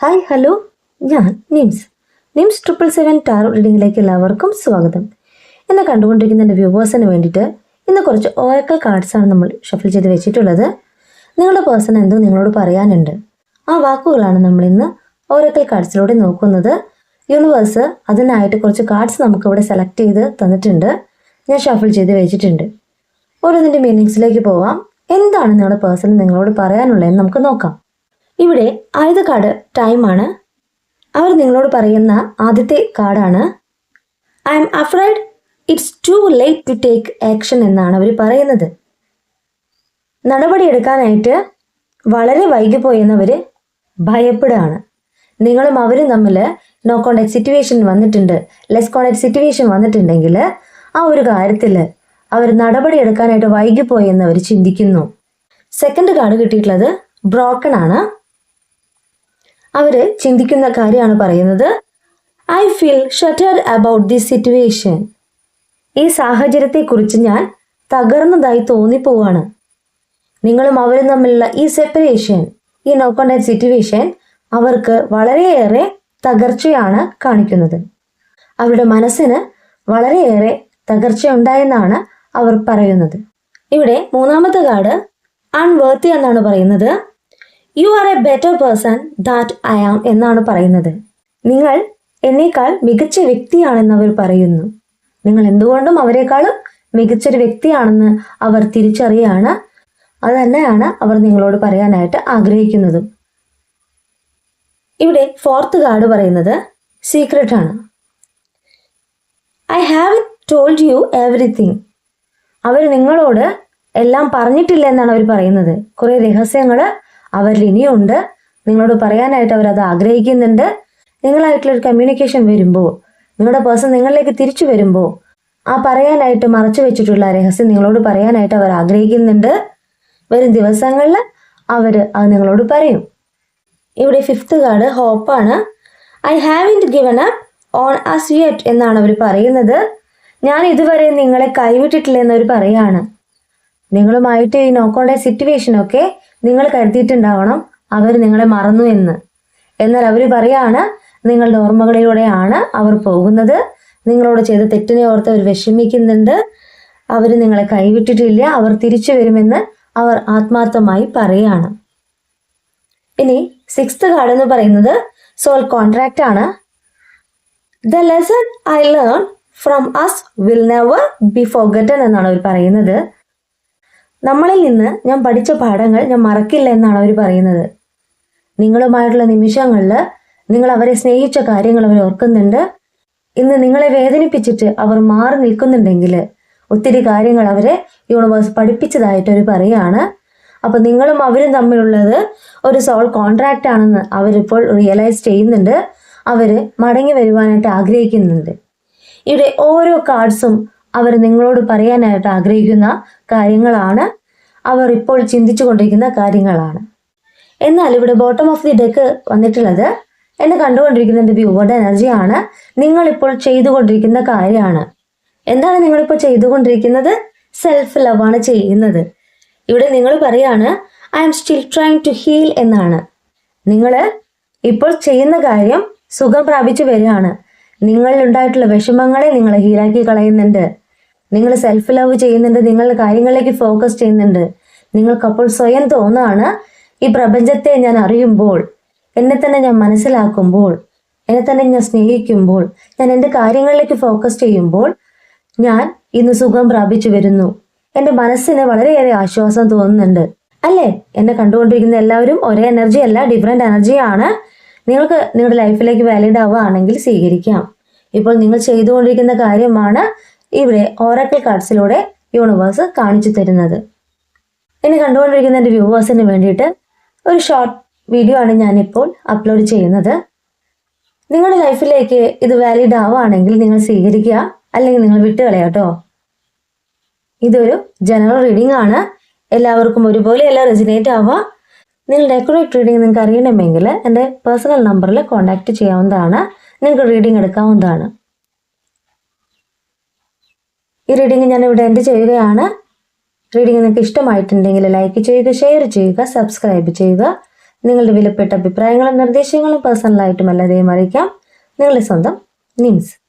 Hi hello, ഞാൻ nymphs 777 taro റീഡിങ്ങിലേക്ക് എല്ലാവർക്കും സ്വാഗതം. എന്നെ കണ്ടുകൊണ്ടിരിക്കുന്ന എൻ്റെ വ്യൂവേഴ്സിന് വേണ്ടിയിട്ട് ഇന്ന് കുറച്ച് ഓറക്കിൾ കാർഡ്സാണ് നമ്മൾ ഷഫിൾ ചെയ്ത് വെച്ചിട്ടുള്ളത്. നിങ്ങളുടെ പേഴ്സൺ എന്തോ നിങ്ങളോട് പറയാനുണ്ട്, ആ വാക്കുകളാണ് നമ്മൾ ഇന്ന് ഓറക്കിൾ കാർഡ്സിലൂടെ നോക്കുന്നത്. യൂണിവേഴ്സ് അതിനായിട്ട് കുറച്ച് കാർഡ്സ് നമുക്കിവിടെ സെലക്ട് ചെയ്ത് തന്നിട്ടുണ്ട്. ഞാൻ ഷഫിൾ ചെയ്ത് വെച്ചിട്ടുണ്ട്. ഓരോന്നിൻ്റെ മീനിങ്സിലേക്ക് പോവാം. എന്താണ് നിങ്ങളുടെ പേഴ്സൺ നിങ്ങളോട് പറയാനുള്ളതെന്ന് നമുക്ക് നോക്കാം. ഇവിടെ ആദ്യത്തെ കാർഡ് ടൈമാണ്. അവർ നിങ്ങളോട് പറയുന്ന ആദ്യത്തെ കാർഡാണ്. I'm afraid it's too late to take action എന്നാണ് അവർ പറയുന്നത്. നടപടിയെടുക്കാനായിട്ട് വളരെ വൈകിപ്പോയെന്നവർ ഭയപ്പെടുകയാണ്. നിങ്ങളും അവരും തമ്മിൽ നോ കോണ്ടാക്ട് സിറ്റുവേഷൻ വന്നിട്ടുണ്ട്, ലെസ് കോണ്ടാക്ട് സിറ്റുവേഷൻ വന്നിട്ടുണ്ടെങ്കിൽ ആ ഒരു കാര്യത്തിൽ അവർ നടപടിയെടുക്കാനായിട്ട് വൈകിപ്പോയെന്ന് അവർ ചിന്തിക്കുന്നു. സെക്കൻഡ് കാർഡ് കിട്ടിയിട്ടുള്ളത് ബ്രോക്കൺ ആണ്. അവർ ചിന്തിക്കുന്ന കാര്യമാണ് പറയുന്നത്. I feel shattered about this situation. ഈ സാഹചര്യത്തെക്കുറിച്ച് ഞാൻ തകർന്നതായി തോന്നിപ്പോവാണ്. നിങ്ങളും അവരും തമ്മിലുള്ള ഈ സെപ്പറേഷൻ, ഈ നോ കോണ്ടാക്ട് സിറ്റുവേഷൻ അവർക്ക് വളരെയേറെ തകർച്ചയാണ് കാണിക്കുന്നത്. അവരുടെ മനസ്സിന് വളരെയേറെ തകർച്ചയുണ്ടായെന്നാണ് അവർ പറയുന്നത്. ഇവിടെ മൂന്നാമത്തെ കാർഡ് അൺവർത്തി എന്നാണ് പറയുന്നത്. You are a better person that I am എന്നാണ് പറയുന്നത്. നിങ്ങൾ എന്നേക്കാൾ മികച്ച വ്യക്തിയാണെന്ന് അവർ പറയുന്നു. നിങ്ങൾ എന്തുകൊണ്ടും അവരെക്കാളും മികച്ചൊരു വ്യക്തിയാണെന്ന് അവർ തിരിച്ചറിയാണ്. അത് തന്നെയാണ് അവർ നിങ്ങളോട് പറയാനായിട്ട് ആഗ്രഹിക്കുന്നതും. ഇവിടെ ഫോർത്ത് കാർഡ് പറയുന്നത് സീക്രട്ട് ആണ്. I have told you everything. അവർ നിങ്ങളോട് എല്ലാം പറഞ്ഞിട്ടില്ല എന്നാണ് അവർ പറയുന്നത്. കുറേ രഹസ്യങ്ങൾ അവരിൽ ഇനിയുണ്ട്. നിങ്ങളോട് പറയാനായിട്ട് അവരത് ആഗ്രഹിക്കുന്നുണ്ട്. നിങ്ങളായിട്ടുള്ളൊരു കമ്മ്യൂണിക്കേഷൻ വരുമ്പോൾ, നിങ്ങളുടെ പേഴ്സൺ നിങ്ങളിലേക്ക് തിരിച്ചു വരുമ്പോൾ ആ പറയാനായിട്ട് മറച്ചു വെച്ചിട്ടുള്ള രഹസ്യം നിങ്ങളോട് പറയാനായിട്ട് അവർ ആഗ്രഹിക്കുന്നുണ്ട്. വരും ദിവസങ്ങളിൽ അവർ അത് നിങ്ങളോട് പറയും. ഇവിടെ ഫിഫ്ത്ത് കാർഡ് ഹോപ്പാണ്. I haven't given up on us yet എന്നാണ് അവർ പറയുന്നത്. ഞാൻ ഇതുവരെ നിങ്ങളെ കൈവിട്ടിട്ടില്ല എന്നവർ പറയാണ്. നിങ്ങളുമായിട്ട് ഈ നോ കോണ്ടാക്ട് സിറ്റുവേഷനൊക്കെ നിങ്ങൾ കരുതിയിട്ടുണ്ടാവണം അവർ നിങ്ങളെ മറന്നു എന്ന്. എന്നാൽ അവർ പറയാണ് നിങ്ങളുടെ ഓർമ്മകളിലൂടെയാണ് അവർ പോകുന്നത്. നിങ്ങളോട് ചെയ്ത തെറ്റിനെ ഓർത്ത് അവർ വിഷമിക്കുന്നുണ്ട്. അവർ നിങ്ങളെ കൈവിട്ടിട്ടില്ല, അവർ തിരിച്ചു വരുമെന്ന് അവർ ആത്മാർത്ഥമായി പറയാണ്. ഇനി സിക്സ്ത് കാർഡ് എന്ന് പറയുന്നത് സോൾ കോൺട്രാക്റ്റ് ആണ്. The lesson I learn from us will never be forgotten എന്നാണ് അവർ പറയുന്നത്. നമ്മളിൽ നിന്ന് ഞാൻ പഠിച്ച പാഠങ്ങൾ ഞാൻ മറക്കില്ല എന്നാണ് അവർ പറയുന്നത്. നിങ്ങളുമായിട്ടുള്ള നിമിഷങ്ങളിൽ നിങ്ങൾ അവരെ സ്നേഹിച്ച കാര്യങ്ങൾ അവർ ഓർക്കുന്നുണ്ട്. ഇന്ന് നിങ്ങളെ വേദനിപ്പിച്ചിട്ട് അവർ മാറി നിൽക്കുന്നുണ്ടെങ്കിൽ ഒത്തിരി കാര്യങ്ങൾ അവരെ യൂണിവേഴ്സ് പഠിപ്പിച്ചതായിട്ട് അവർ പറയുകയാണ്. അപ്പോൾ നിങ്ങളും അവരും തമ്മിലുള്ളത് ഒരു സോൾ കോൺട്രാക്റ്റ് ആണെന്ന് അവരിപ്പോൾ റിയലൈസ് ചെയ്യുന്നുണ്ട്. അവർ മടങ്ങി വരുവാനായിട്ട് ആഗ്രഹിക്കുന്നുണ്ട്. ഇവിടെ ഓരോ കാർഡ്സും അവർ നിങ്ങളോട് പറയാനായിട്ട് ആഗ്രഹിക്കുന്ന കാര്യങ്ങളാണ്. അവർ ഇപ്പോൾ ചിന്തിച്ചു കൊണ്ടിരിക്കുന്ന കാര്യങ്ങളാണ്. എന്നാൽ ഇവിടെ ബോട്ടം ഓഫ് ദി ഡെക്ക് വന്നിട്ടുള്ളത് എന്നെ കണ്ടുകൊണ്ടിരിക്കുന്ന എൻ്റെ വ്യൂവറുടെ എനർജിയാണ്. നിങ്ങളിപ്പോൾ ചെയ്തുകൊണ്ടിരിക്കുന്ന കാര്യമാണ്. എന്താണ് നിങ്ങളിപ്പോൾ ചെയ്തുകൊണ്ടിരിക്കുന്നത്? സെൽഫ് ലവ് ആണ് ചെയ്യുന്നത്. ഇവിടെ നിങ്ങൾ പറയാണ് I'm still trying to heal എന്നാണ്. നിങ്ങൾ ഇപ്പോൾ ചെയ്യുന്ന കാര്യം സുഖം പ്രാപിച്ചു വരികയാണ്. നിങ്ങളിലുണ്ടായിട്ടുള്ള വിഷമങ്ങളെ നിങ്ങൾ ഹീലാക്കി കളയുന്നുണ്ട്. നിങ്ങൾ സെൽഫ് ലവ് ചെയ്യുന്നുണ്ട്. നിങ്ങളുടെ കാര്യങ്ങളിലേക്ക് ഫോക്കസ് ചെയ്യുന്നുണ്ട്. നിങ്ങൾക്കപ്പോൾ സ്വയം തോന്നാണ് ഈ പ്രപഞ്ചത്തെ ഞാൻ അറിയുമ്പോൾ, എന്നെ തന്നെ ഞാൻ മനസ്സിലാക്കുമ്പോൾ, എന്നെ തന്നെ ഞാൻ സ്നേഹിക്കുമ്പോൾ, ഞാൻ എൻ്റെ കാര്യങ്ങളിലേക്ക് ഫോക്കസ് ചെയ്യുമ്പോൾ ഞാൻ ഇന്ന് സുഖം പ്രാപിച്ചു വരുന്നു. എൻ്റെ മനസ്സിന് വളരെയേറെ ആശ്വാസം തോന്നുന്നുണ്ട്. അല്ലേ? എന്നെ കണ്ടുകൊണ്ടിരിക്കുന്ന എല്ലാവരും ഒരേ എനർജി അല്ല, ഡിഫറെൻ്റ് എനർജിയാണ്. നിങ്ങൾക്ക് നിങ്ങളുടെ ലൈഫിലേക്ക് വാലിഡ് ആവുകയാണെങ്കിൽ സ്വീകരിക്കാം. ഇപ്പോൾ നിങ്ങൾ ചെയ്തുകൊണ്ടിരിക്കുന്ന കാര്യമാണ് ഇവിടെ ഓറക്കിൾ കാർഡ്സിലൂടെ യൂണിവേഴ്സ് കാണിച്ചു തരുന്നത്. എന്നെ കണ്ടുകൊണ്ടിരിക്കുന്ന എൻ്റെ വ്യൂവേഴ്സിന് വേണ്ടിയിട്ട് ഒരു ഷോർട്ട് വീഡിയോ ആണ് ഞാനിപ്പോൾ അപ്ലോഡ് ചെയ്യുന്നത്. നിങ്ങളുടെ ലൈഫിലേക്ക് ഇത് വാലിഡ് ആവുകയാണെങ്കിൽ നിങ്ങൾ സ്വീകരിക്കുക, അല്ലെങ്കിൽ നിങ്ങൾ വിട്ടുകളയാം കേട്ടോ. ഇതൊരു ജനറൽ റീഡിംഗ് ആണ്. എല്ലാവർക്കും ഒരുപോലെ എല്ലാം റെസിനേറ്റ് ആവുക. നിങ്ങളുടെ അക്യുറേറ്റ് റീഡിംഗ് നിങ്ങൾക്ക് അറിയണമെങ്കിൽ എൻ്റെ പേഴ്സണൽ നമ്പറിൽ കോൺടാക്റ്റ് ചെയ്യാവുന്നതാണ്. നിങ്ങൾക്ക് റീഡിംഗ് എടുക്കാവുന്നതാണ്. ഈ റീഡിംഗ് ഞാനിവിടെ എൻഡ് ചെയ്യുകയാണ്. റീഡിംഗ് നിങ്ങൾക്ക് ഇഷ്ടമായിട്ടുണ്ടെങ്കിൽ ലൈക്ക് ചെയ്യുക, ഷെയർ ചെയ്യുക, സബ്സ്ക്രൈബ് ചെയ്യുക. നിങ്ങളുടെ വിലപ്പെട്ട അഭിപ്രായങ്ങളും നിർദ്ദേശങ്ങളും പേഴ്സണലായിട്ടും എല്ലാവരെയും അറിയിക്കാം. നിങ്ങളുടെ സ്വന്തം നിംസ്.